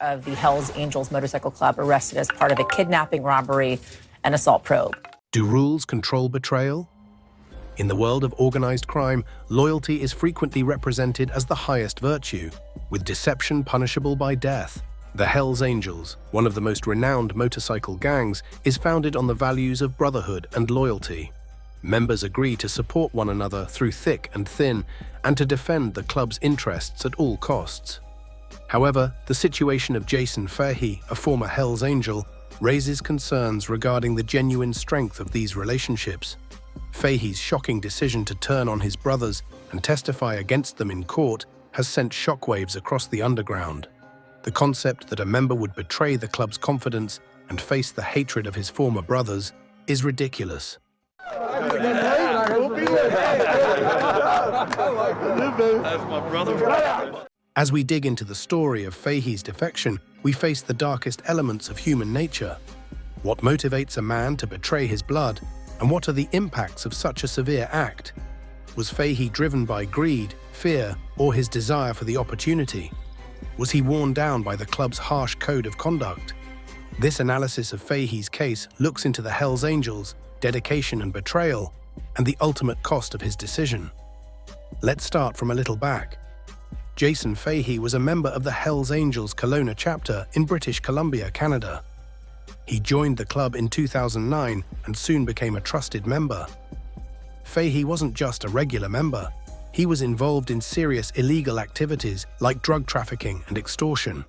Of the Hells Angels Motorcycle Club arrested as part of a kidnapping, robbery, and assault probe. Do rules control betrayal? In the world of organized crime, loyalty is frequently represented as the highest virtue, with deception punishable by death. The Hells Angels, one of the most renowned motorcycle gangs, is founded on the values of brotherhood and loyalty. Members agree to support one another through thick and thin, and to defend the club's interests at all costs. However, the situation of Jason Fahey, a former Hells Angel, raises concerns regarding the genuine strength of these relationships. Fahey's shocking decision to turn on his brothers and testify against them in court has sent shockwaves across the underground. The concept that a member would betray the club's confidence and face the hatred of his former brothers is ridiculous. That's my brother. As we dig into the story of Fahey's defection, we face the darkest elements of human nature. What motivates a man to betray his blood, and what are the impacts of such a severe act? Was Fahey driven by greed, fear, or his desire for the opportunity? Was he worn down by the club's harsh code of conduct? This analysis of Fahey's case looks into the Hells Angels, dedication and betrayal, and the ultimate cost of his decision. Let's start from a little back. Jason Fahey was a member of the Hells Angels Kelowna chapter in British Columbia, Canada. He joined the club in 2009 and soon became a trusted member. Fahey wasn't just a regular member. He was involved in serious illegal activities like drug trafficking and extortion.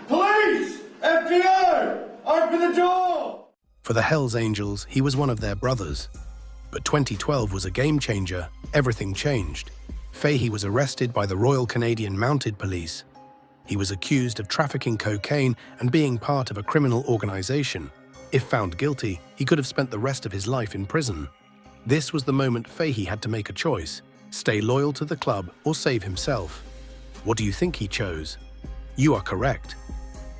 Police! FBI! Open the door! For the Hells Angels, he was one of their brothers. But 2012 was a game changer. Everything changed. Fahey was arrested by the Royal Canadian Mounted Police. He was accused of trafficking cocaine and being part of a criminal organization. If found guilty, he could have spent the rest of his life in prison. This was the moment Fahey had to make a choice: stay loyal to the club or save himself. What do you think he chose? You are correct.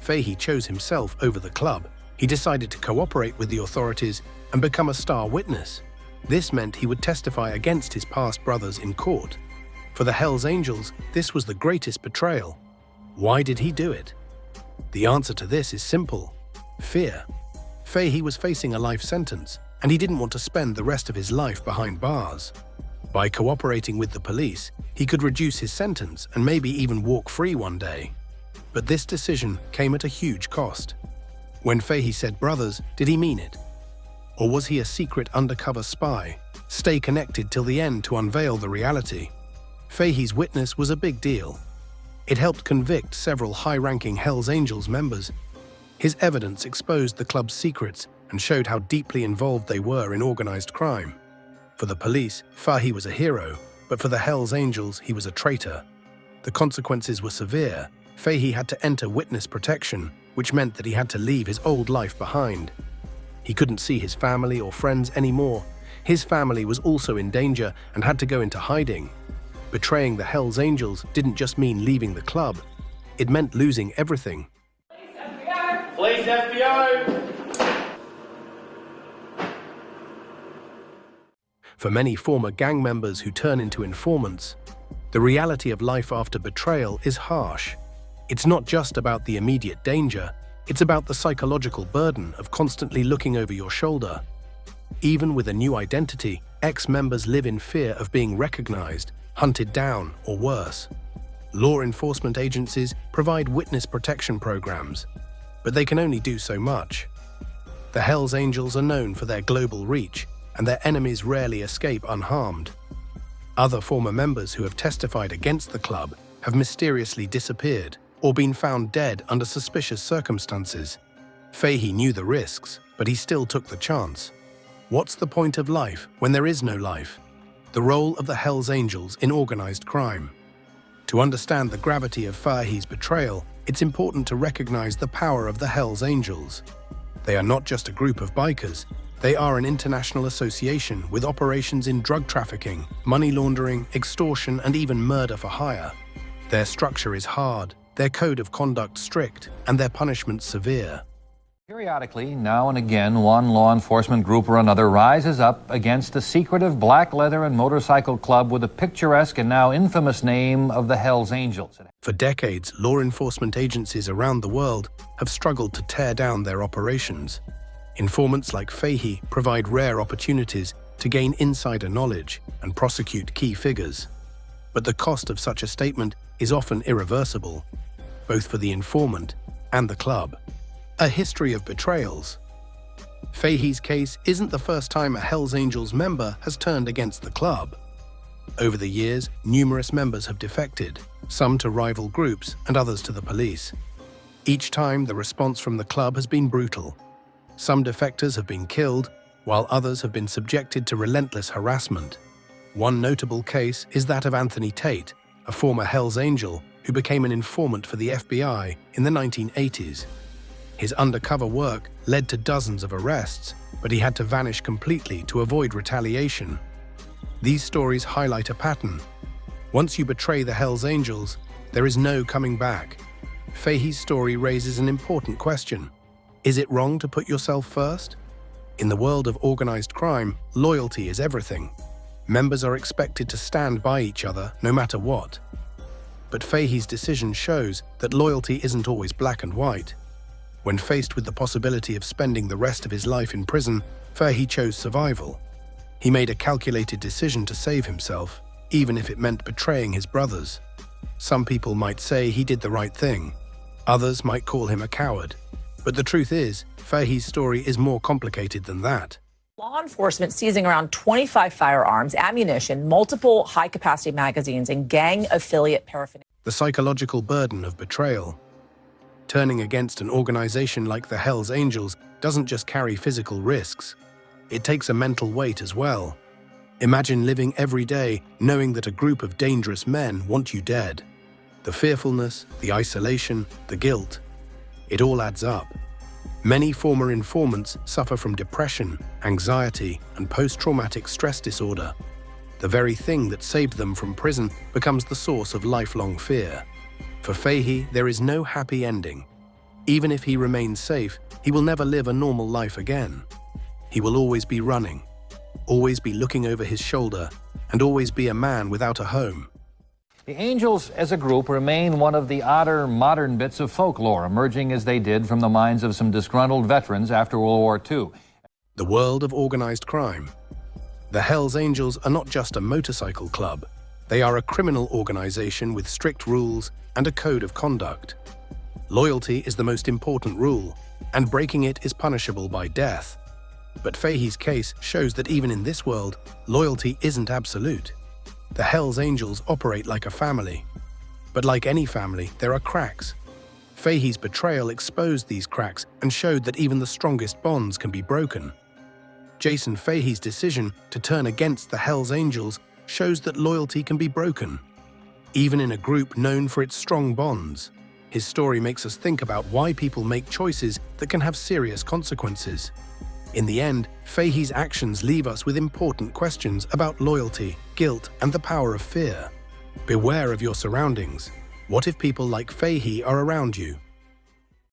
Fahey chose himself over the club. He decided to cooperate with the authorities and become a star witness. This meant he would testify against his past brothers in court. For the Hells Angels, this was the greatest betrayal. Why did he do it? The answer to this is simple: fear. Fahey was facing a life sentence, and he didn't want to spend the rest of his life behind bars. By cooperating with the police, he could reduce his sentence and maybe even walk free one day. But this decision came at a huge cost. When Fahey said brothers, did he mean it? Or was he a secret undercover spy? Stay connected till the end to unveil the reality. Fahey's witness was a big deal. It helped convict several high-ranking Hells Angels members. His evidence exposed the club's secrets and showed how deeply involved they were in organized crime. For the police, Fahey was a hero, but for the Hells Angels, he was a traitor. The consequences were severe. Fahey had to enter witness protection, which meant that he had to leave his old life behind. He couldn't see his family or friends anymore. His family was also in danger and had to go into hiding. Betraying the Hells Angels didn't just mean leaving the club. It meant losing everything. Police FBI! For many former gang members who turn into informants, the reality of life after betrayal is harsh. It's not just about the immediate danger. It's about the psychological burden of constantly looking over your shoulder. Even with a new identity, ex-members live in fear of being recognized, hunted down, or worse. Law enforcement agencies provide witness protection programs, but they can only do so much. The Hells Angels are known for their global reach, and their enemies rarely escape unharmed. Other former members who have testified against the club have mysteriously disappeared or been found dead under suspicious circumstances. Fahey knew the risks, but he still took the chance. What's the point of life when there is no life? The role of the Hells Angels in organized crime. To understand the gravity of Fahey's betrayal, it's important to recognize the power of the Hells Angels. They are not just a group of bikers. They are an international association with operations in drug trafficking, money laundering, extortion, and even murder for hire. Their structure is hard, their code of conduct strict, and their punishment severe. Periodically, now and again, one law enforcement group or another rises up against a secretive black leather and motorcycle club with the picturesque and now infamous name of the Hells Angels. For decades, law enforcement agencies around the world have struggled to tear down their operations. Informants like Fahey provide rare opportunities to gain insider knowledge and prosecute key figures. But the cost of such a statement is often irreversible, both for the informant and the club. A history of betrayals. Fahey's case isn't the first time a Hells Angels member has turned against the club. Over the years, numerous members have defected, some to rival groups and others to the police. Each time, the response from the club has been brutal. Some defectors have been killed, while others have been subjected to relentless harassment. One notable case is that of Anthony Tate, a former Hells Angel who became an informant for the FBI in the 1980s. His undercover work led to dozens of arrests, but he had to vanish completely to avoid retaliation. These stories highlight a pattern. Once you betray the Hells Angels, there is no coming back. Fahey's story raises an important question. Is it wrong to put yourself first? In the world of organized crime, loyalty is everything. Members are expected to stand by each other no matter what. But Fahey's decision shows that loyalty isn't always black and white. When faced with the possibility of spending the rest of his life in prison, Fahey chose survival. He made a calculated decision to save himself, even if it meant betraying his brothers. Some people might say he did the right thing. Others might call him a coward. But the truth is, Fahey's story is more complicated than that. Law enforcement seizing around 25 firearms, ammunition, multiple high-capacity magazines, and gang affiliate paraphernalia. The psychological burden of betrayal. Turning against an organization like the Hells Angels doesn't just carry physical risks. It takes a mental weight as well. Imagine living every day knowing that a group of dangerous men want you dead. The fearfulness, the isolation, the guilt. It all adds up. Many former informants suffer from depression, anxiety, and post-traumatic stress disorder. The very thing that saved them from prison becomes the source of lifelong fear. For Fahey, there is no happy ending. Even if he remains safe, he will never live a normal life again. He will always be running, always be looking over his shoulder, and always be a man without a home. The Angels as a group remain one of the odder modern bits of folklore, emerging as they did from the minds of some disgruntled veterans after World War II. The world of organized crime. The Hells Angels are not just a motorcycle club. They are a criminal organization with strict rules and a code of conduct. Loyalty is the most important rule, and breaking it is punishable by death. But Fahey's case shows that even in this world, loyalty isn't absolute. The Hells Angels operate like a family. But like any family, there are cracks. Fahey's betrayal exposed these cracks and showed that even the strongest bonds can be broken. Jason Fahey's decision to turn against the Hells Angels shows that loyalty can be broken, even in a group known for its strong bonds. His story makes us think about why people make choices that can have serious consequences. In the end, Fahey's actions leave us with important questions about loyalty, guilt, and the power of fear. Beware of your surroundings. What if people like Fahey are around you?